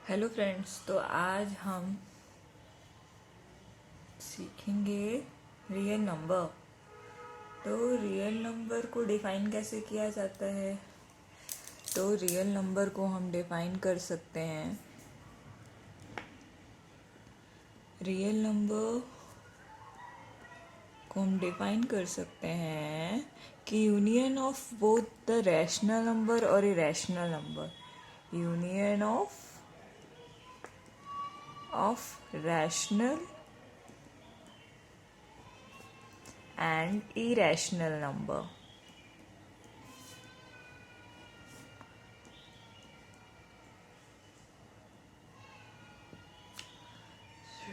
Hello friends, तो आज हम सीखेंगे रियल नंबर। तो रियल नंबर को डिफाइन कैसे किया जाता है? तो रियल नंबर को हम डिफाइन कर सकते हैं। रियल नंबर को हम डिफाइन कर सकते हैं कि union of both the rational number और irrational number. Union of rational and irrational number.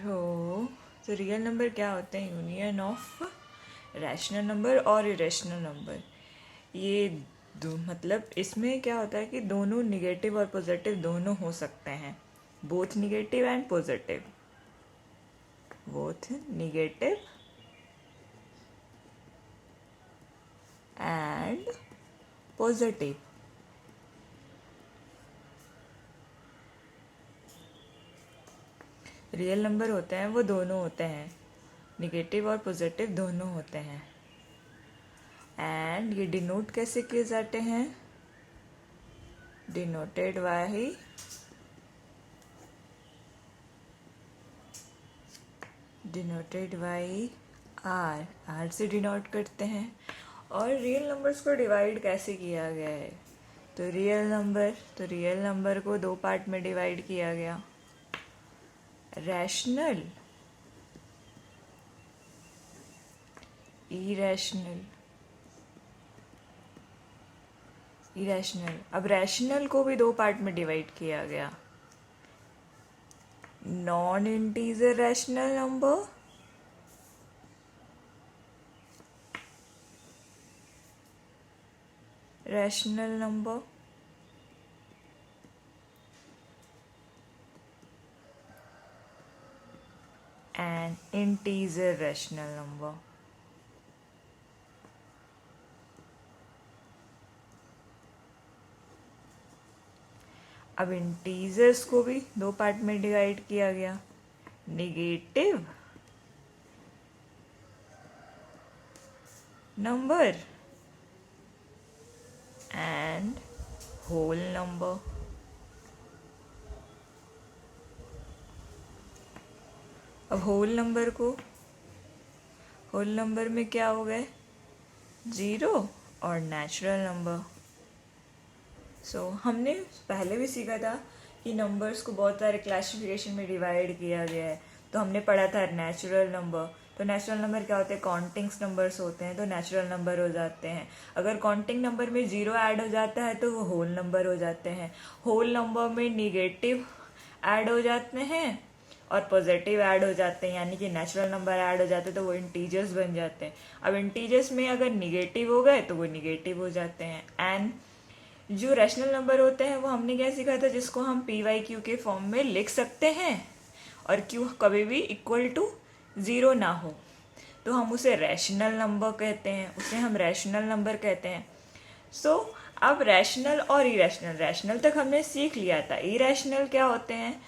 तो रियल नंबर क्या होते हैं? यूनियन ऑफ रैशनल नंबर और इरेशनल नंबर। ये दो मतलब इसमें क्या होता है कि दोनों निगेटिव और पॉजिटिव दोनों हो सकते हैं। Both negative and positive, both negative and positive. Real number होते हैं वो दोनों होते हैं, निगेटिव और पॉजिटिव दोनों होते हैं। एंड ये डिनोट कैसे किए जाते हैं? डिनोटेड बाय आर से डिनोट करते हैं। और रियल नंबर्स को डिवाइड कैसे किया गया है? तो रियल नंबर को दो पार्ट में डिवाइड किया गया, रैशनल, इरेशनल। अब रैशनल को भी दो पार्ट में डिवाइड किया गया, non integer rational number and integer rational number. अब इंटीजर्स को भी दो पार्ट में डिवाइड किया गया, negative number and whole number. अब होल नंबर में क्या हो गए? जीरो और नेचुरल नंबर। हमने पहले भी सीखा था कि नंबर्स को बहुत सारे क्लासिफिकेशन में डिवाइड किया गया है। तो हमने पढ़ा था नेचुरल नंबर। तो नेचुरल नंबर क्या होते हैं? काउंटिंग्स नंबर्स होते हैं, तो नेचुरल नंबर हो जाते हैं। अगर काउंटिंग नंबर में जीरो ऐड हो जाता है तो वो होल नंबर हो जाते हैं। होल नंबर में निगेटिव ऐड हो जाते हैं और पॉजिटिव ऐड हो जाते हैं, यानी कि नेचुरल नंबर ऐड हो जाते हैं तो वो इंटीजर्स बन जाते हैं। अब इंटीजर्स में अगर निगेटिव हो गए तो वो निगेटिव हो जाते हैं। एंड जो रैशनल नंबर होते हैं वो हमने क्या सीखा था? जिसको हम पी वाई क्यू के फॉर्म में लिख सकते हैं और क्यू कभी भी इक्वल टू ज़ीरो ना हो तो हम उसे रैशनल नंबर कहते हैं, उसे हम रैशनल नंबर कहते हैं। अब रैशनल और इरेशनल, रैशनल तक हमने सीख लिया था। इरेशनल क्या होते हैं?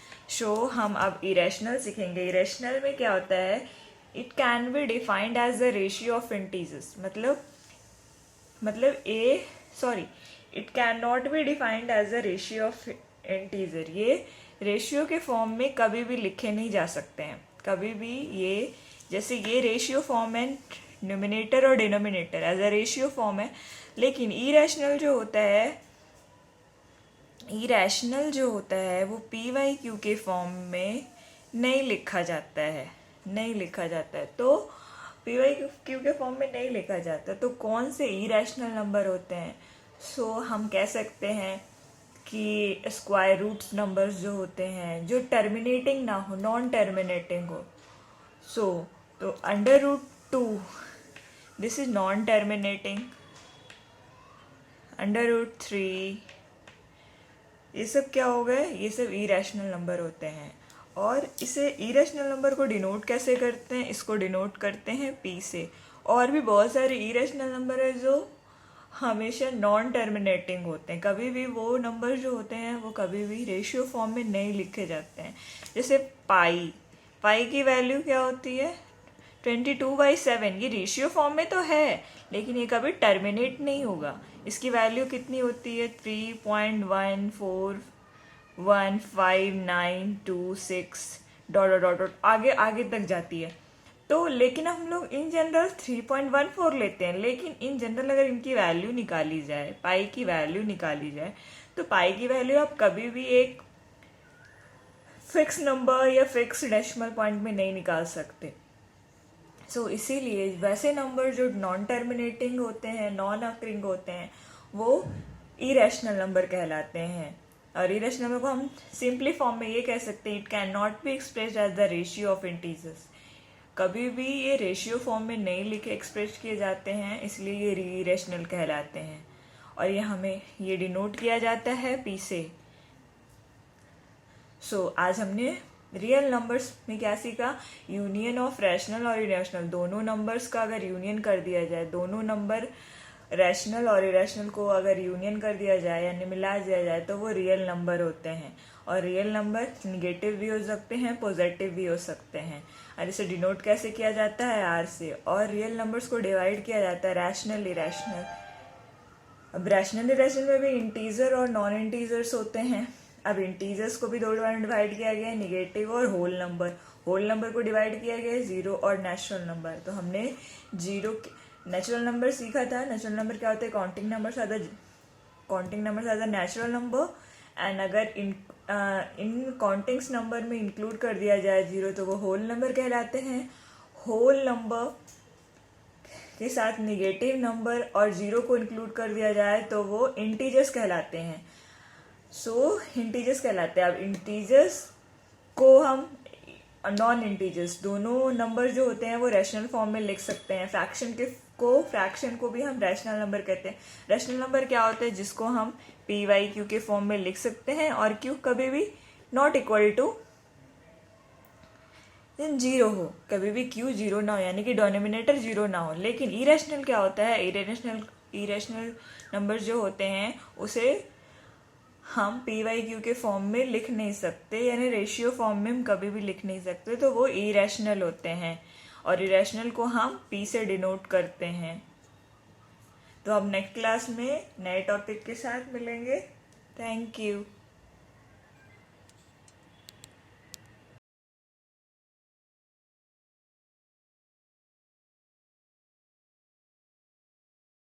हम अब इरेशनल सीखेंगे। इरेशनल में क्या होता है? It can be defined as the ratio of integers. It can not be defined as a ratio of integer. ये रेशियो के फॉर्म में कभी भी लिखे नहीं जा सकते हैं, कभी भी। ये जैसे ये रेशियो फॉर्म है, न्यूमिनेटर और denominator as a ratio form है, लेकिन इरेशनल जो होता है वो पी वाई क्यू के फॉर्म में नहीं लिखा जाता है। तो पी वाई क्यू के फॉर्म में नहीं लिखा जाता, तो कौन से इरेशनल नंबर होते हैं? हम कह सकते हैं कि स्क्वायर रूट्स नंबर्स जो होते हैं, जो टर्मिनेटिंग ना हो, नॉन टर्मिनेटिंग हो। तो under root two, this is non terminating. Under root three, ये सब क्या हो गए? ये सब इरेशनल नंबर होते हैं। और इसे इरेशनल नंबर को डिनोट कैसे करते हैं? इसको डिनोट करते हैं पी से। और भी बहुत सारे इरेशनल नंबर है जो हमेशा नॉन टर्मिनेटिंग होते हैं। कभी भी वो नंबर जो होते हैं वो कभी भी रेशियो फॉर्म में नहीं लिखे जाते हैं। जैसे पाई की वैल्यू क्या होती है 22/7। ये रेशियो फॉर्म में तो है लेकिन ये कभी टर्मिनेट नहीं होगा। इसकी वैल्यू कितनी होती है 3.1415926 डॉट डॉट डॉट डॉट आगे आगे तक जाती है। तो लेकिन हम लोग इन जनरल 3.14 लेते हैं, लेकिन इन जनरल अगर इनकी वैल्यू निकाली जाए, पाई की वैल्यू निकाली जाए, तो पाई की वैल्यू आप कभी भी एक फिक्स नंबर या फिक्स डेसिमल पॉइंट में नहीं निकाल सकते। इसीलिए वैसे नंबर जो नॉन टर्मिनेटिंग होते हैं, नॉन अकरिंग होते हैं, वो इरेशनल नंबर कहलाते हैं। और इरेशनल नंबर को हम सिंपली फॉर्म में ये कह सकते हैं, it can not be expressed as the ratio of integers. कभी भी ये रेशियो फॉर्म में नहीं लिखे एक्सप्रेस किए जाते हैं, इसलिए ये इरेशनल कहलाते हैं। और ये हमें ये डिनोट किया जाता है पी से। आज हमने रियल नंबर्स में क्या सीखा, यूनियन ऑफ रैशनल और इरेशनल। दोनों नंबर्स का अगर यूनियन कर दिया जाए, दोनों नंबर रैशनल और इरेशनल को अगर यूनियन कर दिया जाए यानी मिला दिया जाए तो वो रियल नंबर होते हैं। और रियल नंबर निगेटिव भी हो सकते हैं, पॉजिटिव भी हो सकते हैं। और इसे डिनोट कैसे किया जाता है, आर से। और रियल नंबर्स को डिवाइड किया जाता है रैशनल इरेशनल। अब रैशनल इरेशनल में भी इंटीजर और नॉन इंटीजर्स होते हैं। अब इंटीजर्स को भी दो में डिवाइड किया गया है, निगेटिव और होल नंबर। होल नंबर को डिवाइड किया गया है जीरो और नेचुरल नंबर। तो हमने जीरो नेचुरल नंबर सीखा था। नेचुरल नंबर क्या होते हैं, counting numbers are the natural number. And अगर इन काउंटिंग्स नंबर में इंक्लूड कर दिया जाए जीरो तो वो होल नंबर कहलाते हैं। होल नंबर के साथ निगेटिव नंबर और जीरो को इंक्लूड कर दिया जाए तो वो इंटीजर्स कहलाते हैं। इंटीजर्स कहलाते हैं। अब इंटीजर्स को हम नॉन इंटीजर्स, दोनों नंबर जो होते हैं वो रैशनल फॉर्म में लिख सकते हैं। फ्रैक्शन को भी हम रैशनल नंबर कहते हैं। रैशनल नंबर क्या होता है, जिसको हम पी वाई क्यू के फॉर्म में लिख सकते हैं और क्यू कभी भी नॉट इक्वल टू जीरो हो, कभी भी क्यू जीरो ना हो, यानी कि डिनोमिनेटर जीरो ना हो। लेकिन इरेशनल क्या होता है, इरेशनल नंबर जो होते हैं उसे हम पी वाई क्यू के फॉर्म में लिख नहीं सकते, यानी रेशियो फॉर्म में हम कभी भी लिख नहीं सकते, तो वो इरेशनल होते हैं। और इरेशनल को हम पी से डिनोट करते हैं। तो अब नेक्स्ट क्लास में नए टॉपिक के साथ मिलेंगे। Thank you.